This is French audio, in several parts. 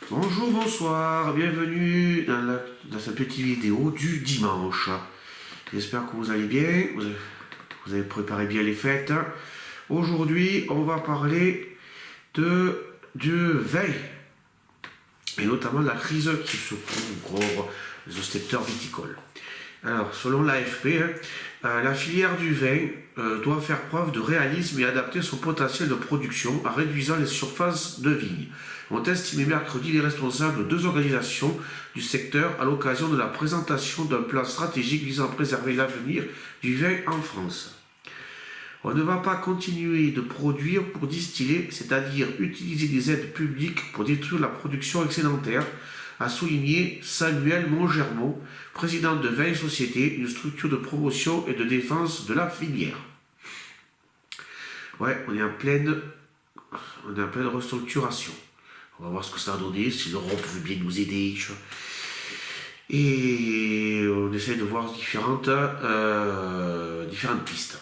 Bonjour, bonsoir, bienvenue dans cette petite vidéo du dimanche. J'espère que vous allez bien, vous avez préparé bien les fêtes. Aujourd'hui, on va parler du vin, et notamment de la crise qui secoue le secteur viticole. Alors, selon l'AFP, la filière du vin doit faire preuve de réalisme et adapter son potentiel de production en réduisant les surfaces de vignes, ont estimé mercredi les responsables de deux organisations du secteur à l'occasion de la présentation d'un plan stratégique visant à préserver l'avenir du vin en France. On ne va pas continuer de produire pour distiller, c'est-à-dire utiliser des aides publiques pour détruire la production excédentaire, a souligné Samuel Montgermont, président de Vin Société, une structure de promotion et de défense de la filière. Ouais, on est en pleine restructuration. On va voir ce que ça a donné, si l'Europe veut bien nous aider. Et on essaie de voir différentes pistes.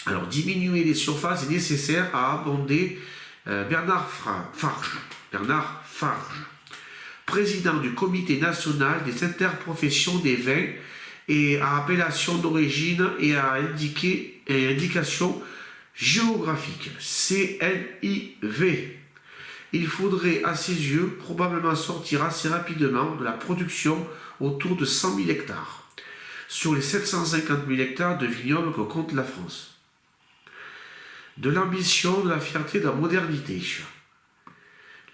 Alors, diminuer les surfaces est nécessaire à abonder Bernard Farge, président du Comité national des interprofessions des vins et à appellation d'origine et à indication géographique, CNIV. Il faudrait, à ses yeux, probablement sortir assez rapidement de la production autour de 100 000 hectares, sur les 750 000 hectares de vignobles que compte la France. De l'ambition, de la fierté, de la modernité.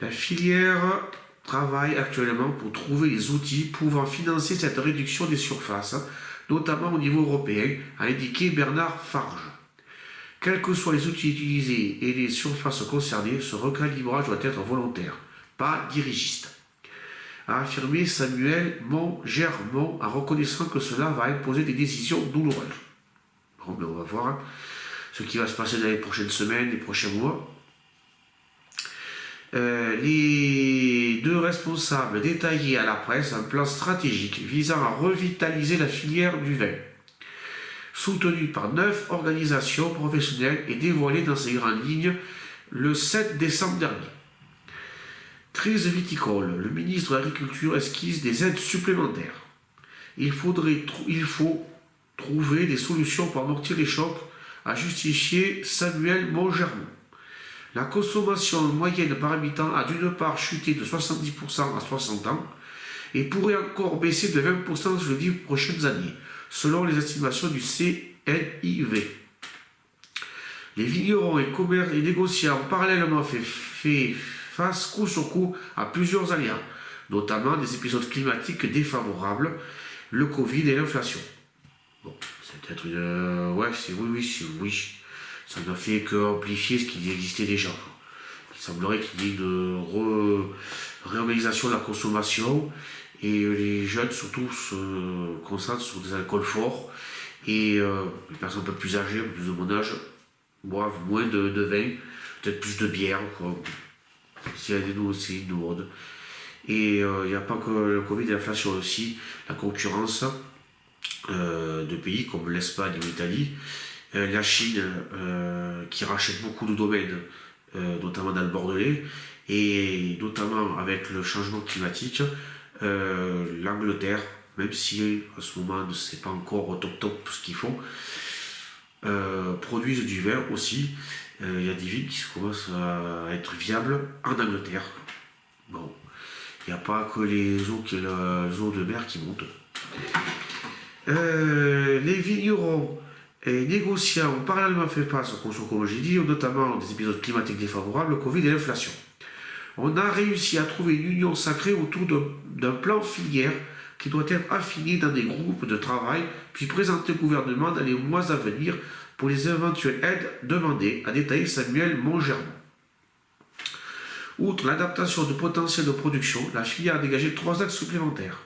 La filière travaille actuellement pour trouver les outils pouvant financer cette réduction des surfaces, notamment au niveau européen, a indiqué Bernard Farge. Quels que soient les outils utilisés et les surfaces concernées, ce recalibrage doit être volontaire, pas dirigiste, a affirmé Samuel Montgermont en reconnaissant que cela va imposer des décisions douloureuses. Bon, ben on va voir ce qui va se passer dans les prochaines semaines, les prochains mois. Les deux responsables détaillaient à la presse un plan stratégique visant à revitaliser la filière du vin, soutenu par 9 organisations professionnelles et dévoilé dans ses grandes lignes le 7 décembre dernier. Crise viticole, le ministre de l'Agriculture esquisse des aides supplémentaires. Il faut trouver des solutions pour amortir les chocs, a justifié Samuel Montgermont. La consommation moyenne par habitant a d'une part chuté de 70% à 60 ans et pourrait encore baisser de 20% sur les 10 prochaines années, selon les estimations du CNIV. Les vignerons et négociants ont parallèlement fait face coup sur coup à plusieurs aléas, notamment des épisodes climatiques défavorables, le Covid et l'inflation. Bon, c'est peut-être une... oui. Ça n'a fait qu'amplifier ce qui existait déjà. Il semblerait qu'il y ait une réorganisation de la consommation et les jeunes surtout se concentrent sur des alcools forts et les personnes un peu plus âgées, un peu plus de mon âge, boivent moins de vin, peut-être plus de bière, quoi. S'il y a des nouveaux de mode. Et il n'y a pas que le Covid et l'inflation aussi, la concurrence de pays comme l'Espagne ou l'Italie, la Chine qui rachète beaucoup de domaines, notamment dans le Bordelais, et notamment avec le changement climatique, l'Angleterre, même si à ce moment ne sait pas encore au top ce qu'ils font, produisent du vin aussi. Il y a des vignes qui commencent à être viables en Angleterre. Bon, il n'y a pas que les eaux de mer qui montent. Les vignerons et négociants ont parallèlement fait face, comme j'ai dit, notamment des épisodes climatiques défavorables, le Covid et l'inflation. On a réussi à trouver une union sacrée autour d'un plan filière qui doit être affiné dans des groupes de travail, puis présenté au gouvernement dans les mois à venir pour les éventuelles aides demandées, a détaillé Samuel Montgermont. Outre l'adaptation de potentiel de production, la filière a dégagé 3 axes supplémentaires.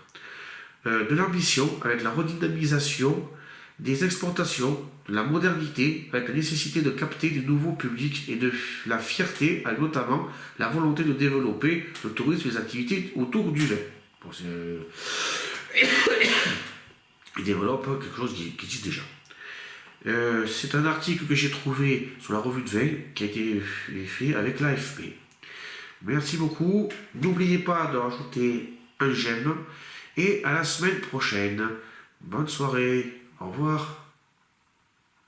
De l'ambition avec la redynamisation des exportations, de la modernité avec la nécessité de capter de nouveaux publics et de la fierté avec notamment la volonté de développer le tourisme et les activités autour du vin. Bon, il développe quelque chose qui existe déjà. C'est un article que j'ai trouvé sur la revue de vin qui a été fait avec l'AFP. Merci beaucoup. N'oubliez pas de rajouter un j'aime et à la semaine prochaine. Bonne soirée. Au revoir.